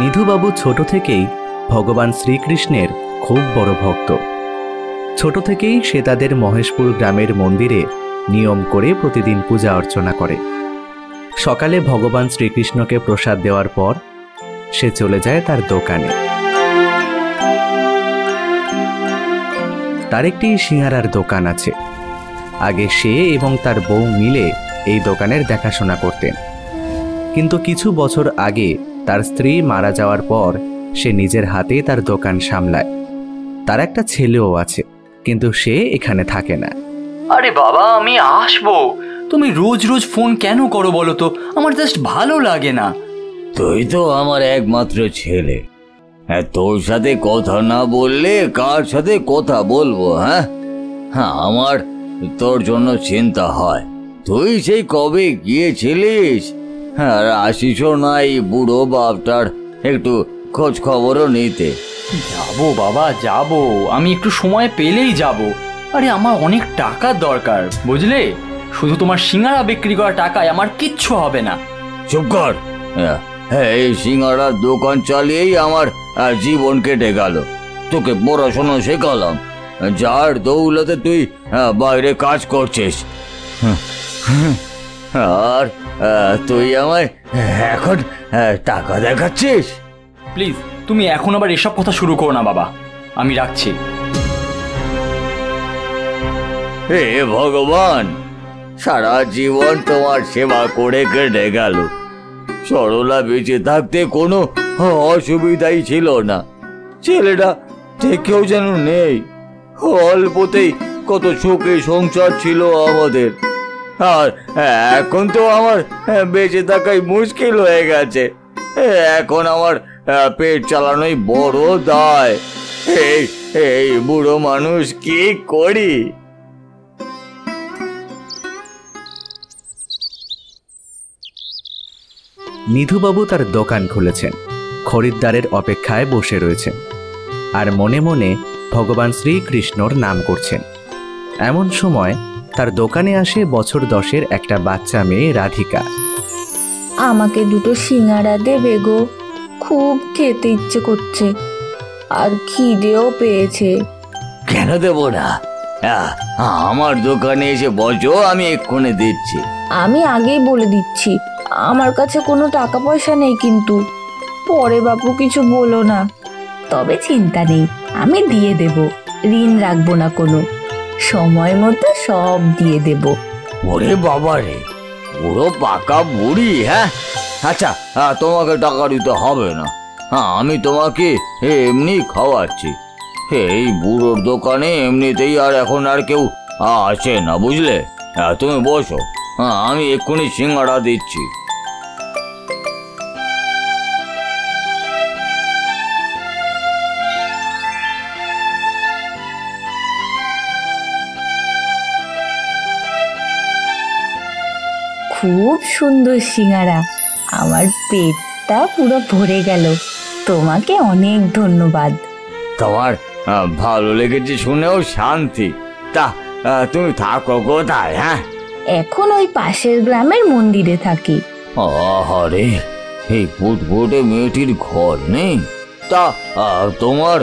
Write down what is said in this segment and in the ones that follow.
নিধুবাবু ছোট থেকেই ভগবান শ্রীকৃষ্ণের খুব বড় ভক্ত। ছোট থেকেই সে তাদের মহেশপুর গ্রামের মন্দিরে নিয়ম করে প্রতিদিন পূজা অর্চনা করে। সকালে ভগবান শ্রীকৃষ্ণকে প্রসাদ দেওয়ার পর সে চলে যায় তার দোকানে। তার একটি সিঙ্গারার দোকান আছে। আগে সে এবং তার বউ মিলে এই দোকানের দেখাশোনা করতেন, কিন্তু কিছু বছর আগে তার স্ত্রী মারা যাওয়ার পর সে নিজের হাতে তার দোকান সামলায়। তার একটা ছেলেও আছে, কিন্তু সে এখানে থাকে না। আরে বাবা, আমি আসবো। তুমি রোজ রোজ ফোন কেন করো বলো তো? আমার জাস্ট ভালো লাগে না। তুই তো আমার একমাত্র ছেলে, হ্যাঁ, তোর সাথে কথা না বললে কার সাথে কথা বলবো? হ্যাঁ হ্যাঁ, আমার তোর জন্য চিন্তা হয়। তুই সেই কবে গিয়েছিলিস, হ্যাঁ, আর আসিসও না এই বুড়ো বাপটার একটু খোঁজ খবরও নিতে। যাবো বাবা, যাবো, আমি একটু সময় পেলেই যাবো। আরে আমার অনেক টাকার দরকার, বুঝলে? শুধু তোমার সিঙ্গারা বিক্রি করা টাকায় আমার কিচ্ছু হবে না। চুপ কর। হ্যাঁ, এই সিঙ্গারার দোকান চালিয়েই আমার জীবন কেটে গেল। তোকে পড়াশোনা শেখালাম, যার দৌলতে তুই বাইরে কাজ করছিস, আর তুই আমায় এখন টাকা দেখাচ্ছিস? প্লিজ, তুমি এখন আবার এসব কথা শুরু করো না বাবা, আমি রাখছি। হে ভগবান, সারা জীবন তোমার সেবা করে কেটে গেল। সরলা বেঁচে থাকতে কোনো অসুবিধাই ছিল না। ছেলেটা থেকেও যেন নেই। অল্পতেই কত সুখে সংসার ছিল আমাদের, আর এখন তো আমার বেঁচে থাকাই মুশকিল হয়ে গেছে। এখন আমার পেট চালানোই বড় দায়। এই বুড়ো মানুষ কি করি? নিধুবাবু তার দোকান খুলেছেন, খরিদ্দারের অপেক্ষায় বসে রয়েছেন, আর মনে মনে ভগবান শ্রীকৃষ্ণর নাম করছেন। এমন সময় তার দোকানে আসে বছর 10-এর একটা বাচ্চা মেয়ে রাধিকা। আমাকে দুটো সিঙ্গারা দেবে গো, খুব খেতে ইচ্ছে করছে, আর খিদেও পেয়েছে। কেন দেব না? আমার দোকানে এসে বসো, আমি এক্ষুনি দিচ্ছি। আমি আগেই বলে দিচ্ছি, আমার কাছে কোনো টাকা পয়সা নেই, কিন্তু পরে বাপু কিছু বলো না। তবে চিন্তা নেই, আমি দিয়ে দেব, ঋণ রাখবো না কোনো, সময় মতো সব দিয়ে দেব। ওরে বাবা রে, পুরো পাকা বুড়ি! হ্যাঁ, আচ্ছা, তোমাকে টাকা দিতে হবে না, আমি তোমাকে এমনি খাওয়াচ্ছি। এই বুড়োর দোকানে এমনিতেই আর এখন আর কেউ আসে না, বুঝলে? তুমি বসো, আমি এক্ষুনি সিঙ্গাড়া দিচ্ছি। খুব সুন্দর সিঙ্গারা, আমার পেটটা পুরো ভরে গেল। তোমাকে অনেক ধন্যবাদ। তোমার ভালো লেগেছে শুনেও শান্তি। তা তুমি থাকো কোথায়? হ্যাঁ, এখন ওই পাশের গ্রামের মন্দিরে থাকি। আরে, এই ফুটফুটে মেয়েটির ঘর নেই? তা তোমার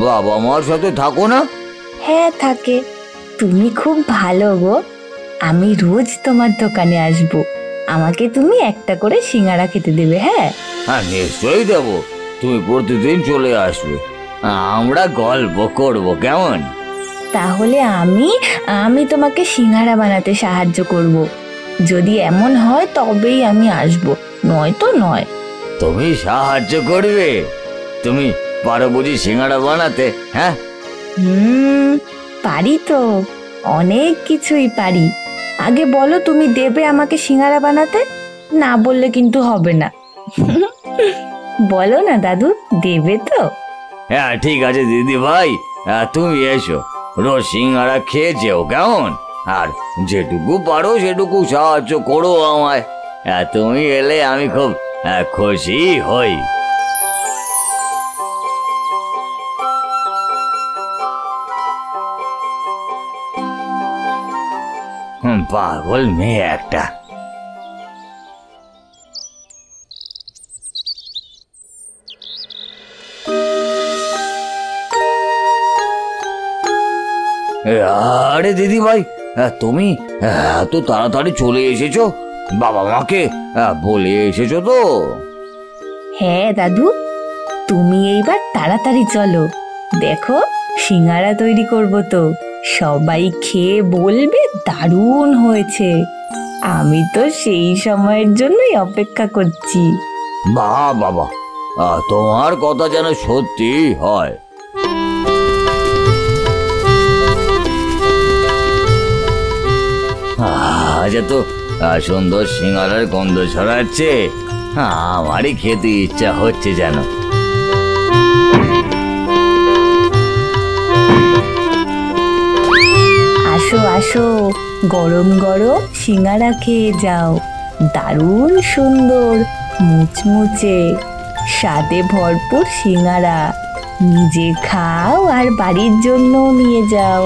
বাবা মার সাথে থাকো না? হ্যাঁ, থাকে। তুমি খুব ভালো গো, আমি রোজ তোমার দোকানে আসব। আমাকে তুমি একটা করে সিঙ্গারা খেতে দেবে? হ্যাঁ হ্যাঁ, নিশ্চয়ই দেব। তুমি প্রতিদিন চলে আসবে, আমরা গল্প করব, কেমন? তাহলে আমি তোমাকে সিঙ্গারা বানাতে সাহায্য করব। যদি এমন হয় তবেই আমি আসব, নয়তো নয়। তুমি সাহায্য করবে? তুমি পারো বুঝি সিঙ্গারা বানাতে? হ্যাঁ, পারি তো, অনেক কিছুই পারি। আগে বলো, তুমি দেবে আমাকে সিঙ্গারা বানাতে? না বললে কিন্তু হবে না। বলো না দাদু, দেবে তো? হ্যাঁ, ঠিক আছে দিদি ভাই, তুমি এসো, রোজ সিঙ্গারা খেয়ে যেও, কেমন? আর যেটুকু পারো সেটুকু সাহায্য করো আমায়। তুমি এলে আমি খুব খুশি হই। পাগল মেয়ে একটা। আরে দিদি ভাই, তুমি এত তাড়াতাড়ি চলে এসেছো? বাবা মাকে বলে এসেছো তো? হ্যাঁ দাদু, তুমি এইবার তাড়াতাড়ি চলো। দেখো, সিঙ্গারা তৈরি করব তো, সবাই খেয়ে বলবে দারুণ হয়েছে। আমি তো সেই সময়ের জন্যই অপেক্ষা করছি। বাবা, তোমার কথা যেন সত্যি হয়। আজ তো সুন্দর সিঙ্গারার গন্ধ ছড়াচ্ছে, আমারই খেতে ইচ্ছা হচ্ছে যেন। আসো আসো, গরম গরম সিঙ্গারা খেয়ে যাও। দারুণ সুন্দর, মুচমুচে, স্বাদে ভরপুর সিঙ্গারা। নিজে খাও আর বাড়ির জন্য নিয়ে যাও।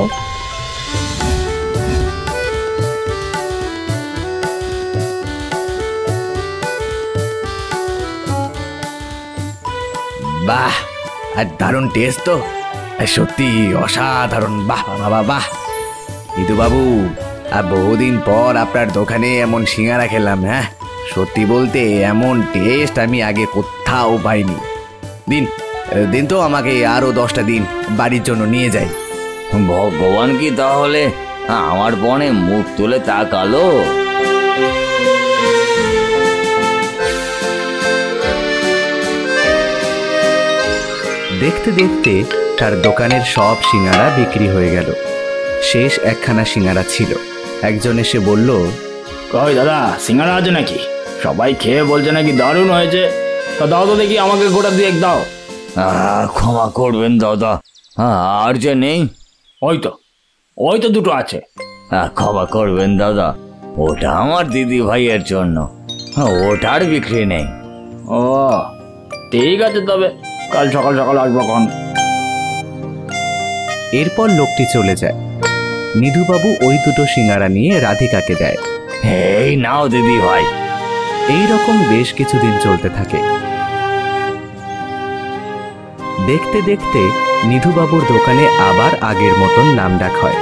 বাহ, আর দারুণ টেস্ট তো, সত্যি অসাধারণ। বাহ বাবা বাহ। নিধু বাবু, আর বহুদিন পর আপনার দোকানে এমন সিঙ্গারা খেলাম। হ্যাঁ, সত্যি বলতে এমন টেস্ট আমি আগে কোথাও পাইনি। দিন দিন তো আমাকে আরো 10টা দিন, বাড়ির জন্য নিয়ে যাই। ভগবান কি তাহলে আমার বনে মুখ তুলে তাকালো? দেখতে দেখতে তার দোকানের সব সিঙ্গারা বিক্রি হয়ে গেল। শেষ একখানা সিঙ্গারা ছিল। একজন এসে বলল, কই দাদা, সিঙ্গারা আছে নাকি? সবাই খেয়ে বলছে নাকি দারুণ হয়েছে। তা দাও তো দেখি, আমাকে গোটা দিয়ে দাও। ক্ষমা করবেন দাদা, আর যে নেই। ওই তো দুটো আছে। ক্ষমা করবেন দাদা, ওটা আমার দিদি ভাইয়ের জন্য, ওটার বিক্রি নেই। ও ঠিক আছে, তবে কাল সকাল সকাল আসবো কখন। এরপর লোকটি চলে যায়। নিধুবাবু ওই দুটো সিঙ্গারা নিয়ে রাধিকাকে দেয়। এই নাও দিদি ভাই। এই রকম বেশ কিছুদিন চলতে থাকে। দেখতে দেখতে নিধুবাবুর দোকানে আবার আগের মতন নামডাক হয়।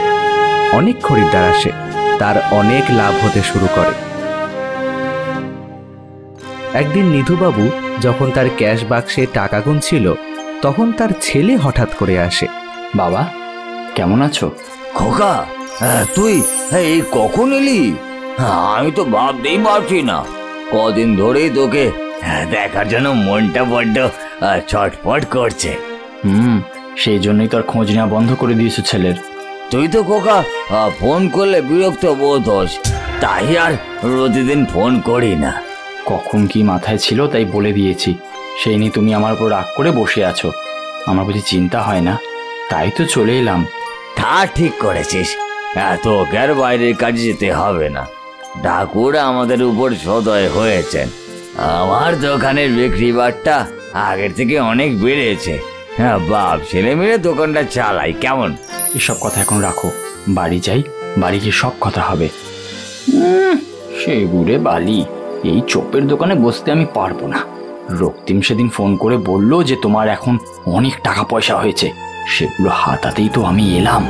অনেক খরিদ্দার আসে, তার অনেক লাভ হতে শুরু করে। একদিন নিধুবাবু যখন তার ক্যাশ বাক্সে টাকা গুনছিল, তখন তার ছেলে হঠাৎ করে আসে। বাবা, কেমন আছো? খোকা, তুই এই কখন এলি? আমি তো ভাবতেই পারছি না। কদিন ধরেই তোকে দেখার জন্য মনটা বড্ড ছটফট করছে। সেই জন্যই তো আর খোঁজ নেওয়া বন্ধ করে দিয়েছো ছেলের। তুই তো খোকা ফোন করলে বিরক্ত বোধ হোস, তাই আর প্রতিদিন ফোন করি না। কখন কি মাথায় ছিল তাই বলে দিয়েছি, সেই নিয়ে তুমি আমার উপর রাগ করে বসে আছো। আমার বুঝি চিন্তা হয় না? তাই তো চলে এলাম। তা ঠিক করেছিস, তোকে আর বাইরের কাজে যেতে হবে না। ঠাকুর আমাদের উপর সদয় হয়েছেন। আমার দোকানের বিক্রি বাট্টা আগের থেকে অনেক বেড়েছে। বাপ ছেলে মিলে দোকানটা চালাই। কেমন? এসব কথা এখন রাখো, বাড়ি যাই, বাড়ি গিয়ে সব কথা হবে। সে গুড়ে বালি, এই চোপের দোকানে বসতে আমি পারবো না। রক্তিম সেদিন ফোন করে বলল যে তোমার এখন অনেক টাকা পয়সা হয়েছে, সেগুলো হাতাতেই তো আমি এলাম।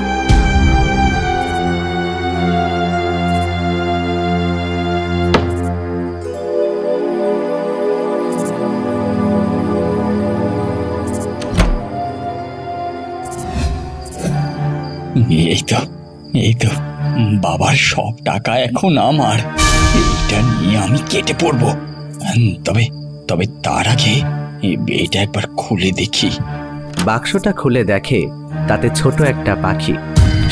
এই তো বাবার সব টাকা এখন আমার। এটা নিয়ে আমি কেটে পড়বো। তবে তার আগে এটা একবার খুলে দেখি। বাক্সটা খুলে দেখে তাতে ছোট একটা পাখি।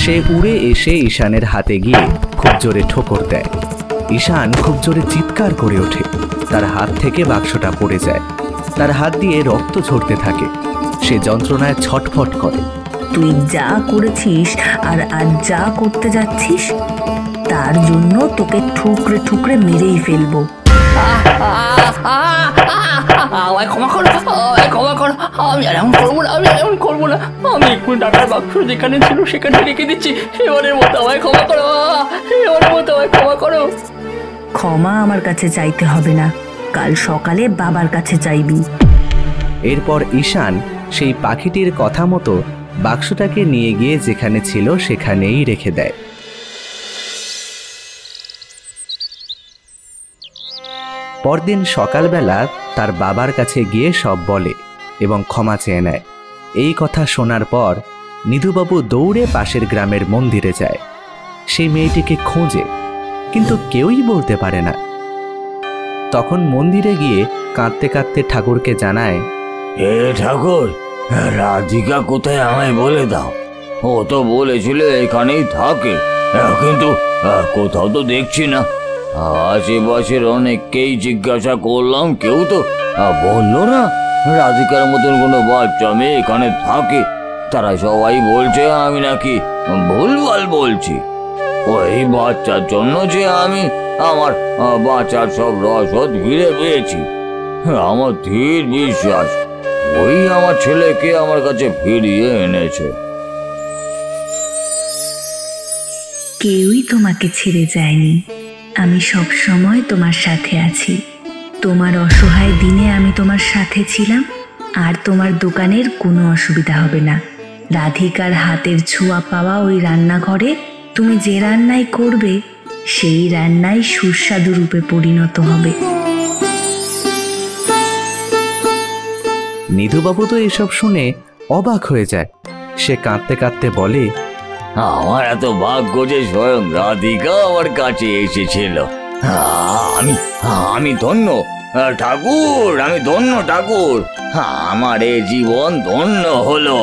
সে উড়ে এসে ঈশানের হাতে গিয়ে খুব জোরে ঠোকর দেয়। ঈশান খুব জোরে চিৎকার করে ওঠে। তার হাত থেকে বাক্সটা পড়ে যায়। তার হাত দিয়ে রক্ত ঝরতে থাকে। সে যন্ত্রণায় ছটফট করে। তুই যা করেছিস আর আজ যা করতে যাচ্ছিস, তার জন্য তোকে ঠুকরে ঠুকরে মেরেই ফেলবো। আমায় ক্ষমা করো, ক্ষমা করো। আমি আর এমন করবো না, আমি আর এমন করবো না। আমি একটু টাকার বাক্স যেখানে ছিল সেখানে রেখে দিচ্ছি। এবারের মতো আমায় ক্ষমা করো, এবারের মতো আমায় ক্ষমা করো। ক্ষমা আমার কাছে চাইতে হবে না, কাল সকালে বাবার কাছে চাইবি। এরপর ঈশান সেই পাখিটির কথা মতো বাক্সটাকে নিয়ে গিয়ে যেখানে ছিল সেখানেই রেখে দেয়। পরদিন সকালবেলা তার বাবার কাছে গিয়ে সব বলে এবং ক্ষমা চেয়ে নেয়। এই কথা শোনার পর নিধুবাবু দৌড়ে পাশের গ্রামের মন্দিরে যায়। সেই মেয়েটিকে খোঁজে, কিন্তু কেউই বলতে পারে না। তখন মন্দিরে গিয়ে কাঁদতে কাঁদতে ঠাকুরকে জানায়, হে ঠাকুর, রাধিকা কোথায় আমায় বলে দাও। ও তো বলেছিল এখানেই থাকে, কিন্তু কোথাও তো দেখছি না। আশেপাশের অনেককেই জিজ্ঞাসা করলাম, কেউ তো বললো না রাধিকার মতন কোনো বাচ্চা মেয়ে এখানে থাকে। তারা সবাই বলছে আমি নাকি ভুলভাল বলছি। ওই বাচ্চার জন্য যে আমি আমার বাচ্চার সব রসদ ফিরে পেয়েছি, আমার ধীর বিশ্বাস ওই আমার ছেলেকে আমার কাছে ফিরিয়ে এনেছে। কেউই তোমাকে ছেড়ে যায়নি। আমি সব সময় তোমার সাথে আছি। তোমার অসহায় দিনে আমি তোমার সাথে ছিলাম, আর তোমার দোকানের কোনো অসুবিধা হবে না। রাধিকার হাতের ছোঁয়া পাওয়া ওই রান্নাঘরে তুমি যে রান্নাই করবে সেই রান্নাই সুস্বাদু রূপে পরিণত হবে। নিধুবাবু তো এসব শুনে অবাক হয়ে যায়। সে কাঁদতে কাঁদতে বলে, আমার এত ভাগ্য যে স্বয়ং রাধিকা আমার কাছে এসেছিল। আমি ধন্য ঠাকুর, আমি ধন্য ঠাকুর, আমার এ জীবন ধন্য হলো।